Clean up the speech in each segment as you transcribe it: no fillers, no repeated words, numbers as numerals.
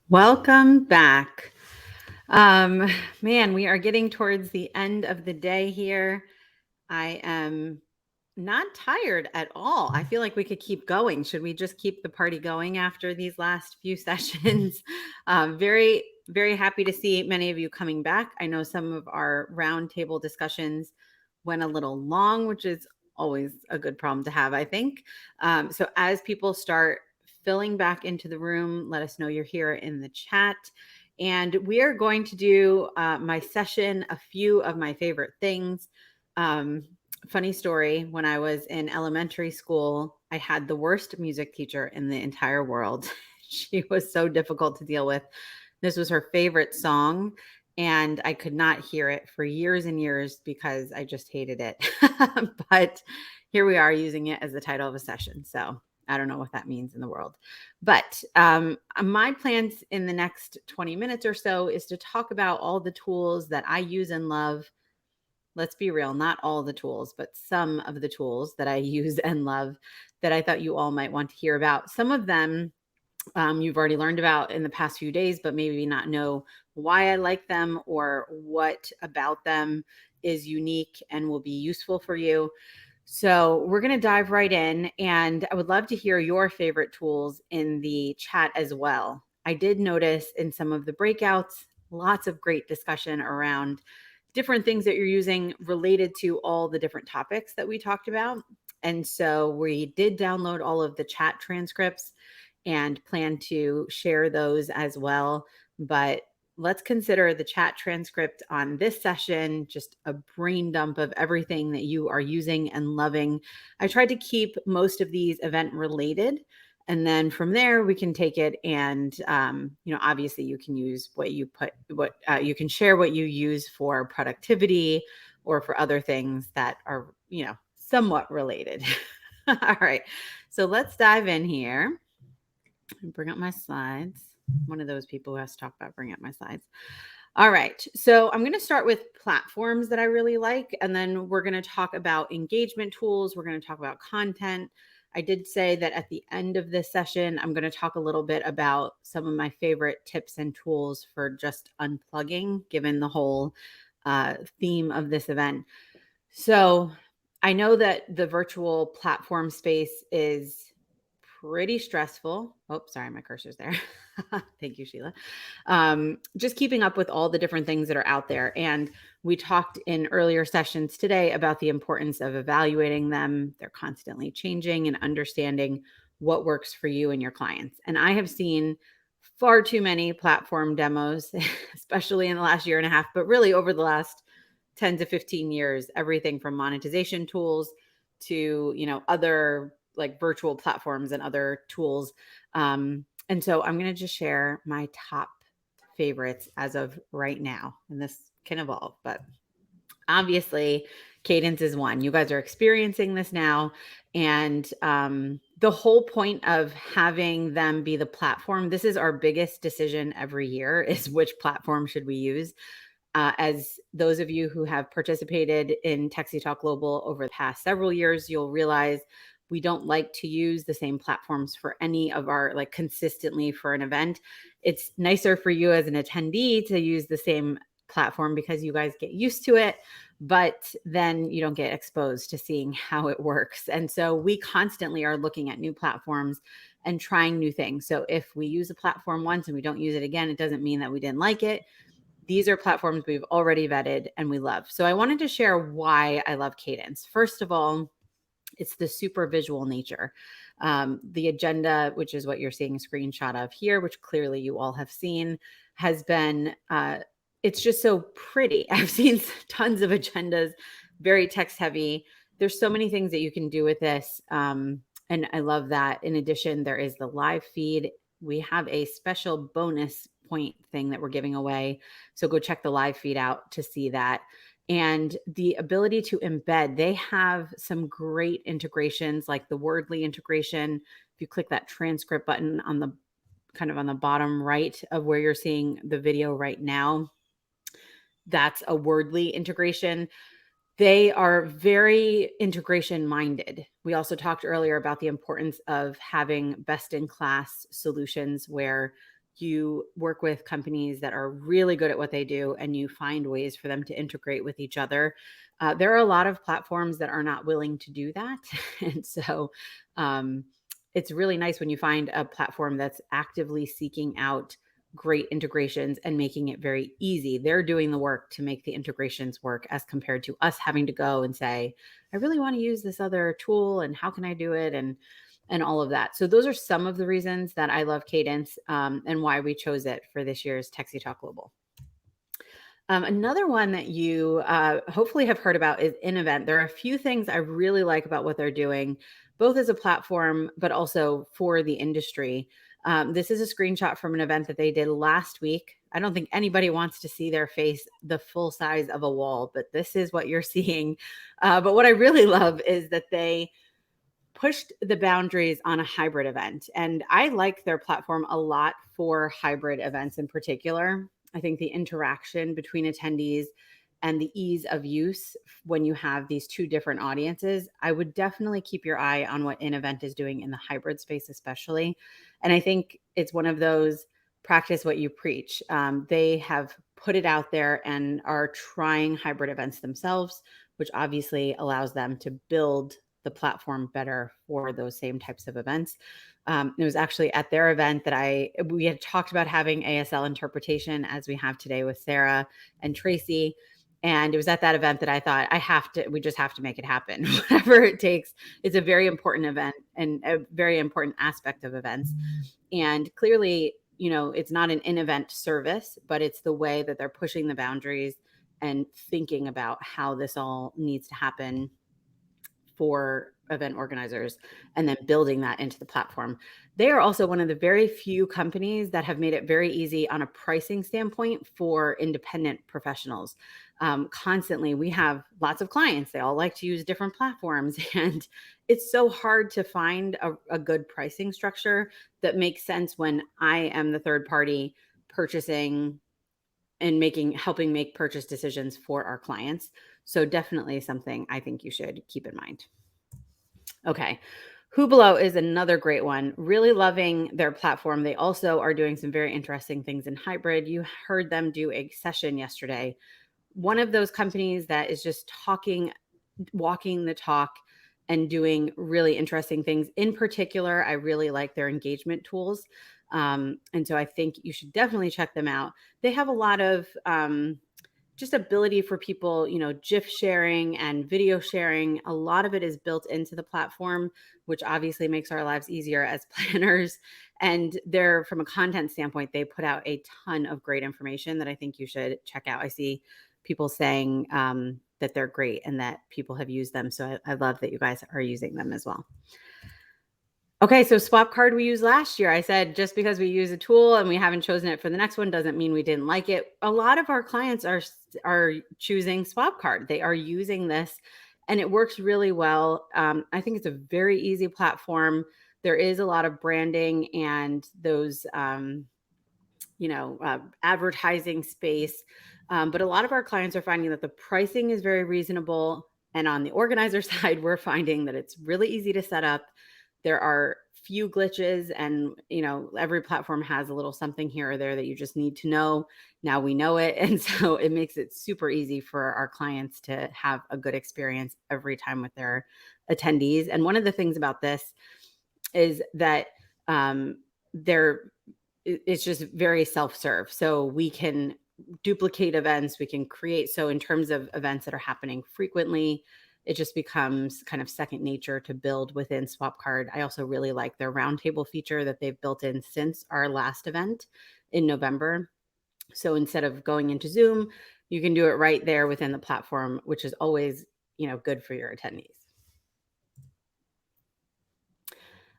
Welcome back. Um, Man, we are getting towards the end of the day here. I am not tired at all. I feel like we could keep going. Should we just keep the party going after these last few sessions? Very happy to see many of you coming back. I know some of our roundtable discussions went a little long, which is always a good problem to have, I think. So as people start filling back into the room, let us know you're here in the chat. And we are going to do my session, a few of my favorite things. Um, Funny story, when I was in elementary school, I had the worst music teacher in the entire world. She was so difficult to deal with. This was her favorite song, and I could not hear it for years and years because I just hated it. But here we are using it as the title of a session. So I don't know what that means in the world. But my plans in the next 20 minutes or so is to talk about all the tools that I use and love. Let's be real, not all the tools, but some of the tools that I use and love that I thought you all might want to hear about. Some of them you've already learned about in the past few days, but maybe not know why I like them or what about them is unique and will be useful for you. So, we're going to dive right in, and I would love to hear your favorite tools in the chat as well. I did notice in some of the breakouts, lots of great discussion around different things that you're using related to all the different topics that we talked about. And so, we did download all of the chat transcripts and plan to share those as well. But let's consider the chat transcript on this session just a brain dump of everything that you are using and loving. I tried to keep most of these event related. And then from there, we can take it and, obviously you can use what you put, you can share what you use for productivity or for other things that are, somewhat related. All right. So let's dive in here and bring up my slides. One of those people who has to talk about bring up my slides. All right. So I'm going to start with platforms that I really like, and then we're going to talk about engagement tools. We're going to talk about content. I did say that at the end of this session, I'm going to talk a little bit about some of my favorite tips and tools for just unplugging, given the whole theme of this event. So I know that the virtual platform space is pretty stressful. Oh, sorry, my cursor's there. Thank you, Sheila. Just keeping up with all the different things that are out there. And we talked in earlier sessions today about the importance of evaluating them. They're constantly changing and understanding what works for you and your clients. And I have seen far too many platform demos, especially in the last year and a half, but really over the last 10 to 15 years, everything from monetization tools to, other like virtual platforms and other tools. And so I'm going to just share my top favorites as of right now. And this can evolve, but obviously Cadence is one. You guys are experiencing this now. And the whole point of having them be the platform, this is our biggest decision every year is which platform should we use. As those of you who have participated in techsytalk Global over the past several years, you'll realize we don't like to use the same platforms for any of our like consistently for an event. It's nicer for you as an attendee to use the same platform because you guys get used to it, but then you don't get exposed to seeing how it works. And so we constantly are looking at new platforms and trying new things. So if we use a platform once and we don't use it again, it doesn't mean that we didn't like it. These are platforms we've already vetted and we love. So I wanted to share why I love Cadence. First of all, it's the super visual nature. The agenda, which is what you're seeing a screenshot of here, which clearly you all have seen, has been, it's just so pretty. I've seen tons of agendas, very text heavy. There's so many things that you can do with this. And I love that. In addition, there is the live feed. We have a special bonus point thing that we're giving away. So go check the live feed out to see that. And the ability to embed, they have some great integrations like the Wordly integration. If you click that transcript button on the kind of on the bottom right of where you're seeing the video right now, that's a Wordly integration. They are very integration minded. We also talked earlier about the importance of having best in class solutions where you work with companies that are really good at what they do and you find ways for them to integrate with each other. There are a lot of platforms that are not willing to do that. And so it's really nice when you find a platform that's actively seeking out great integrations and making it very easy. They're doing the work to make the integrations work as compared to us having to go and say, I really want to use this other tool and how can I do it? And all of that. So those are some of the reasons that I love Cadence and why we chose it for this year's Techsy Talk Global. Another one that you hopefully have heard about is InEvent. There are a few things I really like about what they're doing, both as a platform, but also for the industry. This is a screenshot from an event that they did last week. I don't think anybody wants to see their face the full size of a wall, but this is what you're seeing. But what I really love is that they pushed the boundaries on a hybrid event. And I like their platform a lot for hybrid events in particular. I think the interaction between attendees and the ease of use when you have these two different audiences, I would definitely keep your eye on what InEvent is doing in the hybrid space, especially. And I think it's one of those practice what you preach. They have put it out there and are trying hybrid events themselves, which obviously allows them to build the platform better for those same types of events. It was actually at their event that we had talked about having ASL interpretation as we have today with Sarah and Tracy. And it was at that event that I thought we just have to make it happen, whatever it takes. It's a very important event and a very important aspect of events. And clearly, it's not an in-event service, but it's the way that they're pushing the boundaries and thinking about how this all needs to happen for event organizers and then building that into the platform. They are also one of the very few companies that have made it very easy on a pricing standpoint for independent professionals. Constantly, we have lots of clients. They all like to use different platforms, and it's so hard to find a good pricing structure that makes sense when I am the third party purchasing and helping make purchase decisions for our clients. So definitely something I think you should keep in mind. Okay. Hublot is another great one. Really loving their platform. They also are doing some very interesting things in hybrid. You heard them do a session yesterday. One of those companies that is just walking the talk and doing really interesting things. In particular, I really like their engagement tools. And so I think you should definitely check them out. They have a lot of just ability for people, GIF sharing and video sharing. A lot of it is built into the platform, which obviously makes our lives easier as planners. And from a content standpoint, they put out a ton of great information that I think you should check out. I see people saying that they're great and that people have used them. So I love that you guys are using them as well. Okay, so swap card we used last year. I said just because we use a tool and we haven't chosen it for the next one doesn't mean we didn't like it. A lot of our clients are choosing swap card. They are using this and it works really well. I think it's a very easy platform. There is a lot of branding and those advertising space. But a lot of our clients are finding that the pricing is very reasonable. And on the organizer side, we're finding that it's really easy to set up. There are few glitches and, every platform has a little something here or there that you just need to know. Now we know it. And so it makes it super easy for our clients to have a good experience every time with their attendees. And one of the things about this is that it's just very self-serve. So we can duplicate events, we can create. So in terms of events that are happening frequently, it just becomes kind of second nature to build within SwapCard. I also really like their roundtable feature that they've built in since our last event in November. So instead of going into Zoom, you can do it right there within the platform, which is always, good for your attendees.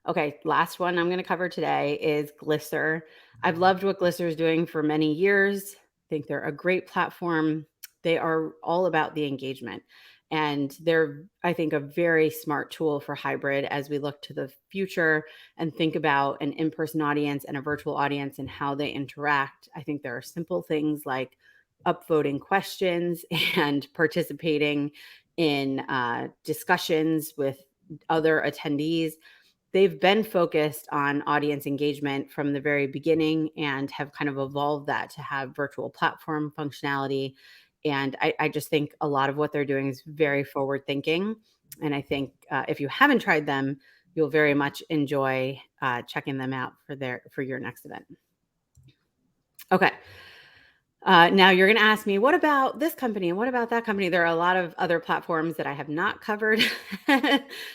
Okay, last one I'm going to cover today is Glycer. I've loved what Glycer is doing for many years. I think they're a great platform. They are all about the engagement. And they're, I think, a very smart tool for hybrid as we look to the future and think about an in-person audience and a virtual audience and how they interact. I think there are simple things like upvoting questions and participating in discussions with other attendees. they've been focused on audience engagement from the very beginning and have kind of evolved that to have virtual platform functionality. And I just think a lot of what they're doing is very forward thinking. And I think if you haven't tried them, you'll very much enjoy checking them out for your next event. Okay. Now you're going to ask me, what about this company and what about that company? There are a lot of other platforms that I have not covered.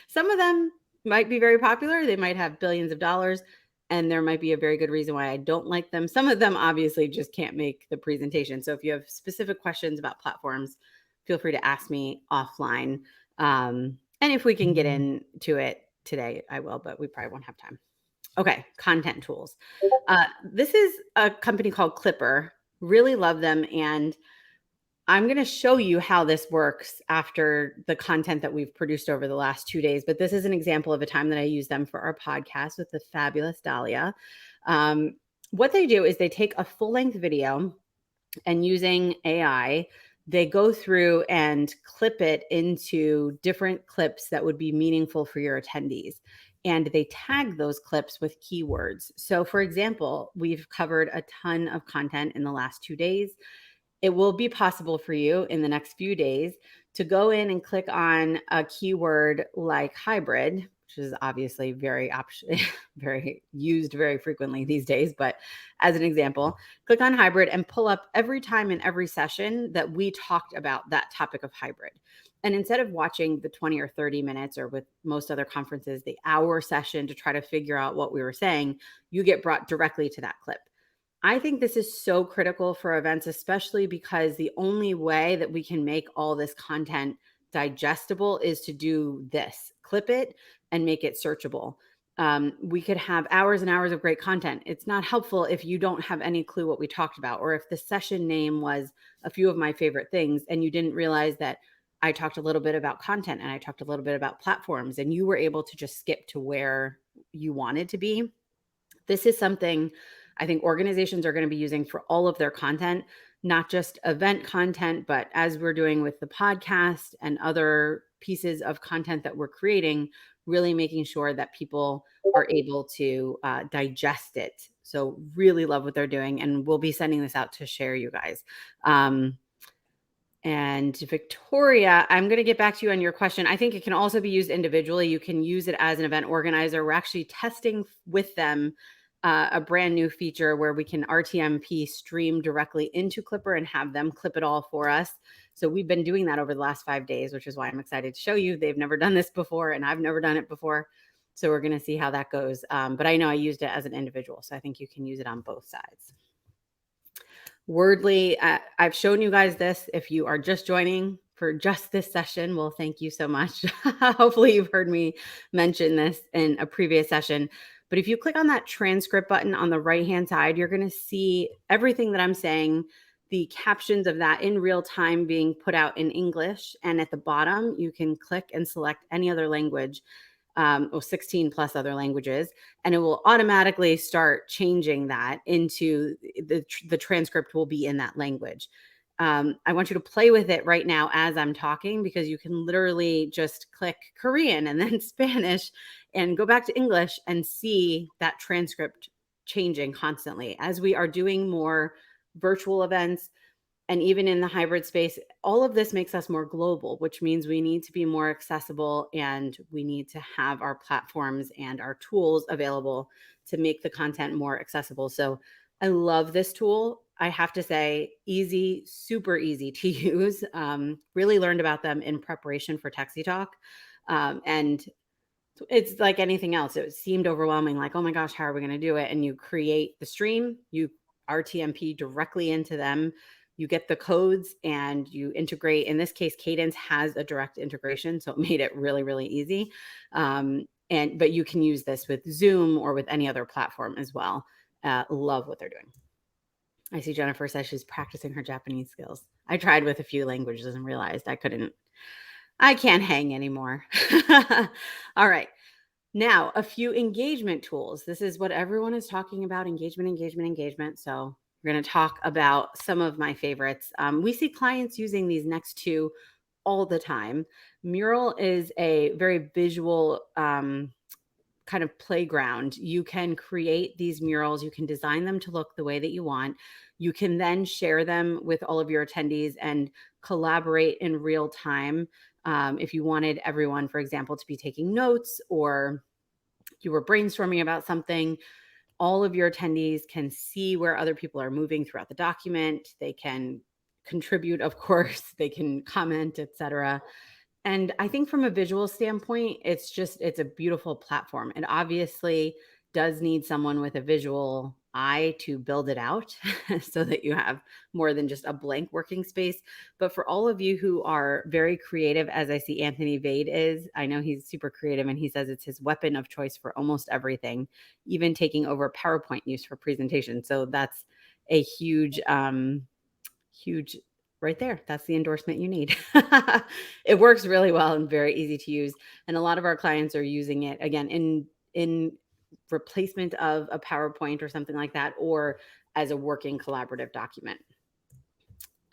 Some of them might be very popular. They might have billions of dollars, and there might be a very good reason why I don't like them. Some of them obviously just can't make the presentation. So if you have specific questions about platforms, feel free to ask me offline. And if we can get into it today, I will, but we probably won't have time. Okay, content tools. This is a company called Clipper. Really love them. And I'm going to show you how this works after the content that we've produced over the last 2 days. But this is an example of a time that I use them for our podcast with the fabulous Dahlia. What they do is they take a full-length video and using AI, they go through and clip it into different clips that would be meaningful for your attendees. And they tag those clips with keywords. So, for example, we've covered a ton of content in the last 2 days. It will be possible for you in the next few days to go in and click on a keyword like hybrid, which is obviously very used very frequently these days. But as an example, click on hybrid and pull up every time in every session that we talked about that topic of hybrid. And instead of watching the 20 or 30 minutes, or with most other conferences, the hour session to try to figure out what we were saying, you get brought directly to that clip. I think this is so critical for events, especially because the only way that we can make all this content digestible is to do this: clip it and make it searchable. We could have hours and hours of great content. It's not helpful if you don't have any clue what we talked about, or if the session name was a few of my favorite things and you didn't realize that I talked a little bit about content and I talked a little bit about platforms and you were able to just skip to where you wanted to be. This is something I think organizations are going to be using for all of their content, not just event content, but as we're doing with the podcast and other pieces of content that we're creating, really making sure that people are able to digest it. So really love what they're doing, and we'll be sending this out to share, you guys. And Victoria, I'm going to get back to you on your question. I think it can also be used individually. You can use it as an event organizer. We're actually testing with them a brand new feature where we can RTMP stream directly into Clipper and have them clip it all for us. So we've been doing that over the last 5 days, which is why I'm excited to show you. They've never done this before, and I've never done it before. So we're going to see how that goes. But I know I used it as an individual, so I think you can use it on both sides. Wordly, I've shown you guys this. If you are just joining for just this session, well, thank you so much. Hopefully you've heard me mention this in a previous session. But if you click on that transcript button on the right-hand side, you're going to see everything that I'm saying, the captions of that in real time being put out in English. And at the bottom, you can click and select any other language, or 16 plus other languages, and it will automatically start changing that into the transcript will be in that language. I want you to play with it right now as I'm talking, because you can literally just click Korean and then Spanish and go back to English and see that transcript changing constantly as we are doing more virtual events. And even in the hybrid space, all of this makes us more global, which means we need to be more accessible and we need to have our platforms and our tools available to make the content more accessible. So I love this tool. I have to say, easy, super easy to use. Really learned about them in preparation for techsytalk. And it's like anything else. It seemed overwhelming, like, oh my gosh, how are we going to do it? And you create the stream, you RTMP directly into them. You get the codes and you integrate. In this case, Cadence has a direct integration, so it made it really, really easy. But you can use this with Zoom or with any other platform as well. Love what they're doing. I see Jennifer says she's practicing her Japanese skills. I tried with a few languages and realized I can't hang anymore. All right. Now, a few engagement tools. This is what everyone is talking about: engagement. So we're going to talk about some of my favorites. We see clients using these next two all the time. Mural is a very visual kind kind of playground. You can create these murals, you can design them to look the way that you want. You can then share them with all of your attendees and collaborate in real time. If you wanted everyone, for example, to be taking notes, or you were brainstorming about something, all of your attendees can see where other people are moving throughout the document. They can contribute, of course, they can comment, etc. And I think from a visual standpoint, it's a beautiful platform. It obviously does need someone with a visual eye to build it out so that you have more than just a blank working space. But for all of you who are very creative, as I see Anthony Vade is, I know he's super creative and he says it's his weapon of choice for almost everything, even taking over PowerPoint use for presentation. So that's a huge right there. That's the endorsement you need. It works really well and very easy to use. And a lot of our clients are using it again in replacement of a PowerPoint or something like that, or as a working collaborative document.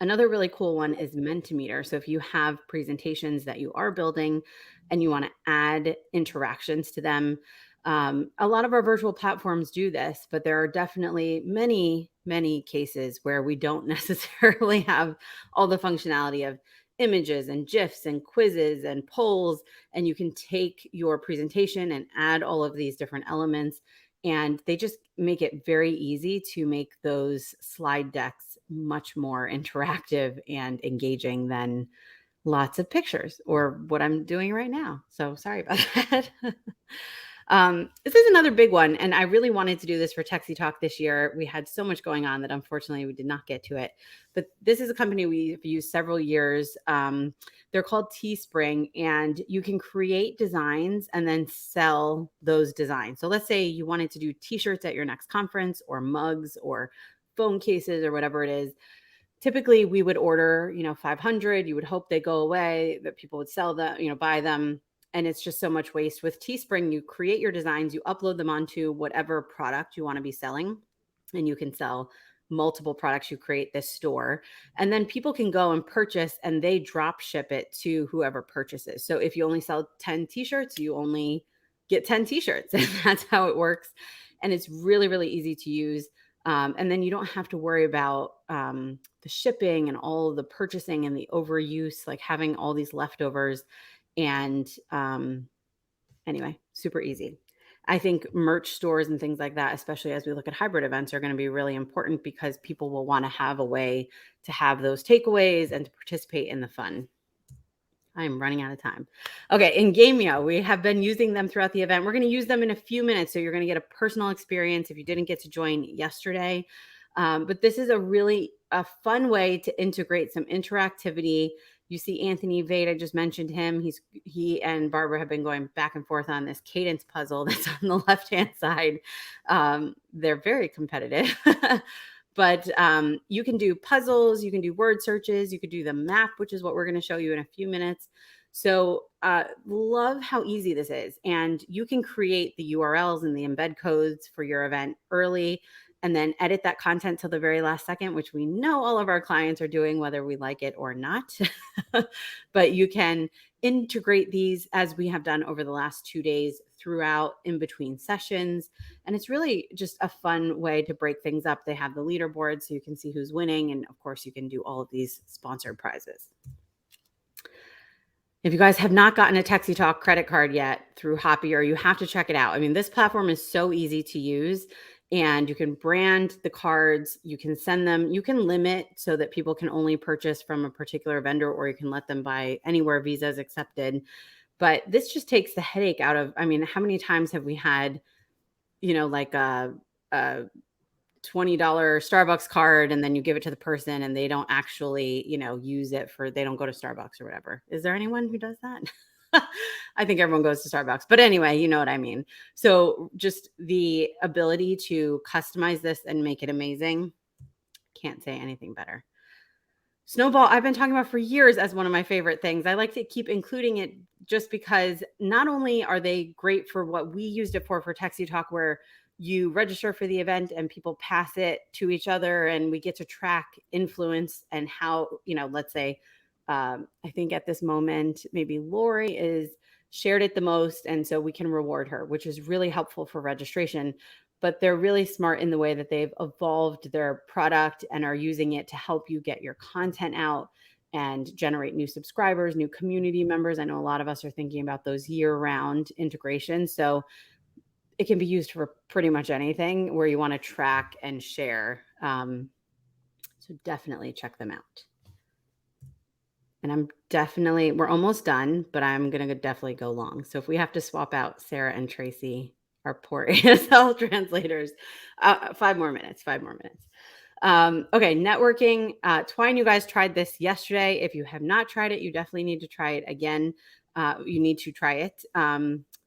Another really cool one is Mentimeter. So if you have presentations that you are building and you want to add interactions to them, a lot of our virtual platforms do this, but there are definitely many cases where we don't necessarily have all the functionality of images and GIFs and quizzes and polls. And you can take your presentation and add all of these different elements, and they just make it very easy to make those slide decks much more interactive and engaging than lots of pictures or what I'm doing right now. So sorry about that. This is another big one, and I really wanted to do this for Techsy Talk this year. We had so much going on that unfortunately we did not get to it. But this is a company we've used several years. They're called Teespring, and you can create designs and then sell those designs. So let's say you wanted to do t-shirts at your next conference, or mugs, or phone cases, or whatever it is. Typically we would order, 500. You would hope they go away, that people would sell them, buy them. And it's just so much waste. With Teespring, you create your designs, you upload them onto whatever product you want to be selling, and you can sell multiple products. You create this store, and then people can go and purchase, and they drop ship it to whoever purchases. So if you only sell 10 t-shirts, you only get 10 t-shirts, and that's how it works. And it's really, really easy to use. And then you don't have to worry about the shipping and all of the purchasing and the overuse, like having all these leftovers. And anyway, super easy. I think merch stores and things like that, especially as we look at hybrid events, are going to be really important, because people will want to have a way to have those takeaways and to participate in the fun. I'm running out of time. Okay, in Gamio, we have been using them throughout the event. We're going to use them in a few minutes, so you're going to get a personal experience if you didn't get to join yesterday. But this is a fun way to integrate some interactivity. You see Anthony Vade, I just mentioned him. He and Barbara have been going back and forth on this cadence puzzle that's on the left-hand side. They're very competitive. But you can do puzzles, you can do word searches, you could do the map, which is what we're going to show you in a few minutes. So love how easy this is. And you can create the URLs and the embed codes for your event early, and then edit that content till the very last second, which we know all of our clients are doing, whether we like it or not. But you can integrate these, as we have done over the last 2 days, throughout in between sessions. And it's really just a fun way to break things up. They have the leaderboard so you can see who's winning. And of course, you can do all of these sponsored prizes. If you guys have not gotten a Techsy Talk credit card yet through Hoppier, you have to check it out. I mean, this platform is so easy to use, and you can brand the cards, you can send them, you can limit so that people can only purchase from a particular vendor, or you can let them buy anywhere Visa is accepted. But this just takes the headache out of, I mean, how many times have we had, like a $20 Starbucks card, and then you give it to the person and they don't actually, use it they don't go to Starbucks or whatever. Is there anyone who does that? I think everyone goes to Starbucks, but anyway, you know what I mean? So just the ability to customize this and make it amazing. Can't say anything better. Snowball, I've been talking about for years as one of my favorite things. I like to keep including it just because not only are they great for what we used it for Techsy Talk, where you register for the event and people pass it to each other, and we get to track influence and how, let's say, I think at this moment, maybe Lori is shared it the most. And so we can reward her, which is really helpful for registration. But they're really smart in the way that they've evolved their product and are using it to help you get your content out and generate new subscribers, new community members. I know a lot of us are thinking about those year-round integrations. So it can be used for pretty much anything where you want to track and share. So definitely check them out. And we're almost done, but I'm going to definitely go long. So if we have to swap out Sarah and Tracy, our poor ASL translators, 5 more minutes. Okay, networking. Twine, you guys tried this yesterday. If you have not tried it, you definitely need to try it again. You need to try it.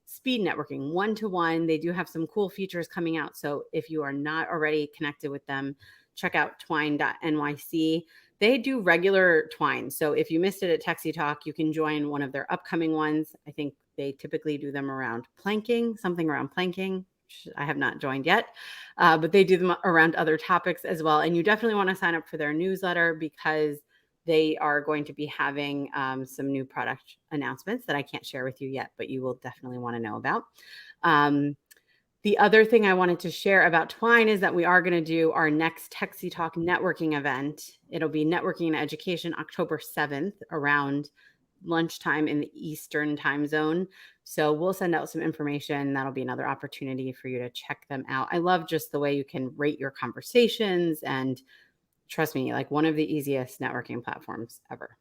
Speed networking, one-to-one. They do have some cool features coming out. So if you are not already connected with them, check out twine.nyc. They do regular Twine. So if you missed it at techsytalk, you can join one of their upcoming ones. I think they typically do them around planking, something around planking. I have not joined yet, but they do them around other topics as well. And you definitely want to sign up for their newsletter because they are going to be having some new product announcements that I can't share with you yet, but you will definitely want to know about. The other thing I wanted to share about Twine is that we are going to do our next techsytalk networking event. It'll be Networking and Education October 7th around lunchtime in the Eastern time zone. So we'll send out some information. That'll be another opportunity for you to check them out. I love just the way you can rate your conversations, and trust me, like one of the easiest networking platforms ever.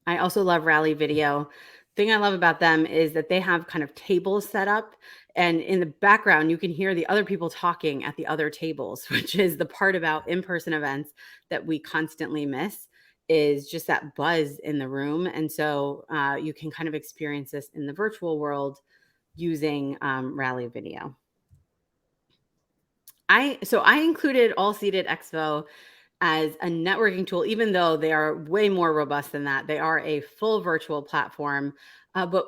I also love Rally Video. Thing I love about them is that they have kind of tables set up, and in the background you can hear the other people talking at the other tables, which is the part about in-person events that we constantly miss, is just that buzz in the room. And so you can kind of experience this in the virtual world using Rally Video. I included All Seated Expo as a networking tool, even though they are way more robust than that. They are a full virtual platform, but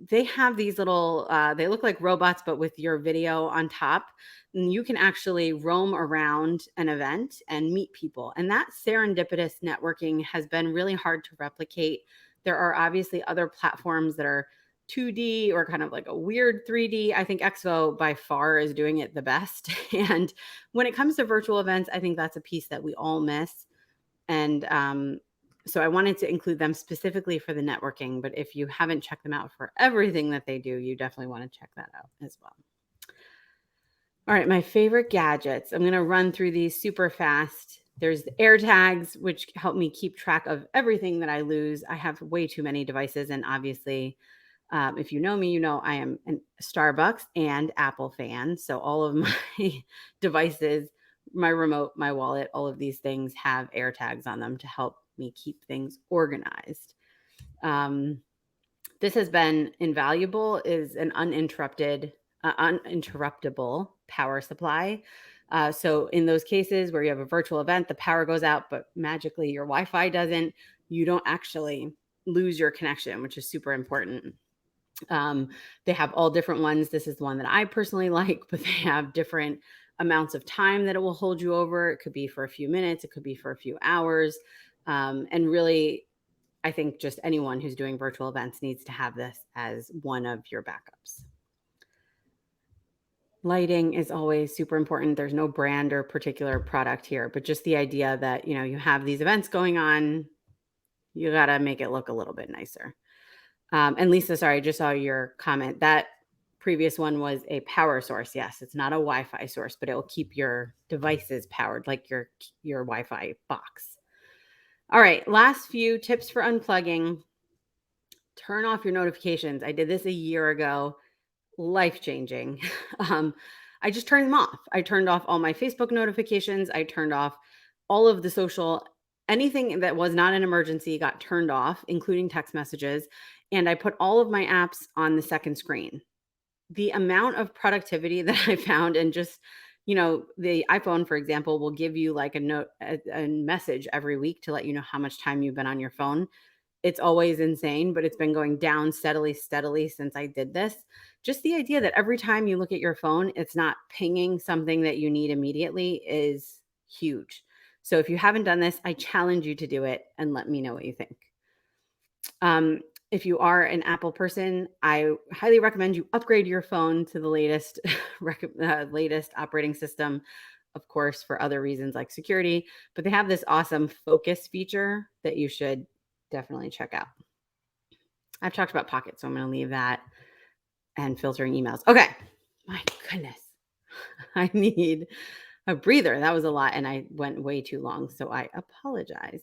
they have these little, they look like robots, but with your video on top. And you can actually roam around an event and meet people. And that serendipitous networking has been really hard to replicate. There are obviously other platforms that are 2D or kind of like a weird 3D. I think Expo by far is doing it the best. And when it comes to virtual events, I think that's a piece that we all miss. And so I wanted to include them specifically for the networking. But if you haven't checked them out for everything that they do, you definitely want to check that out as well. All right, my favorite gadgets. I'm going to run through these super fast. There's the AirTags, which help me keep track of everything that I lose. I have way too many devices, and obviously, if you know me, you know I am a Starbucks and Apple fan. So all of my devices, my remote, my wallet, all of these things have AirTags on them to help me keep things organized. This has been invaluable, is an uninterruptible power supply. So in those cases where you have a virtual event, the power goes out, but magically your Wi-Fi doesn't, you don't actually lose your connection, which is super important. They have all different ones. This is the one that I personally like, but they have different amounts of time that it will hold you over. It could be for a few minutes, it could be for a few hours. And really, I think just anyone who's doing virtual events needs to have this as one of your backups. Lighting is always super important. There's no brand or particular product here, but just the idea that, you have these events going on, you got to make it look a little bit nicer. And Lisa, sorry, I just saw your comment. That previous one was a power source. Yes, it's not a Wi-Fi source, but it will keep your devices powered, like your Wi-Fi box. All right, last few tips for unplugging. Turn off your notifications. I did this a year ago. Life-changing. I just turned them off. I turned off all my Facebook notifications. I turned off all of the social, anything that was not an emergency got turned off, including text messages. And I put all of my apps on the second screen. The amount of productivity that I found, and just, the iPhone, for example, will give you like a message every week to let you know how much time you've been on your phone. It's always insane, but it's been going down steadily since I did this. Just the idea that every time you look at your phone, it's not pinging something that you need immediately is huge. So if you haven't done this, I challenge you to do it and let me know what you think. if you are an Apple person, I highly recommend you upgrade your phone to the latest latest operating system, of course, for other reasons like security. But they have this awesome focus feature that you should definitely check out. I've talked about Pocket, so I'm going to leave that and filtering emails. Okay. My goodness. I need a breather. That was a lot, and I went way too long, so I apologize.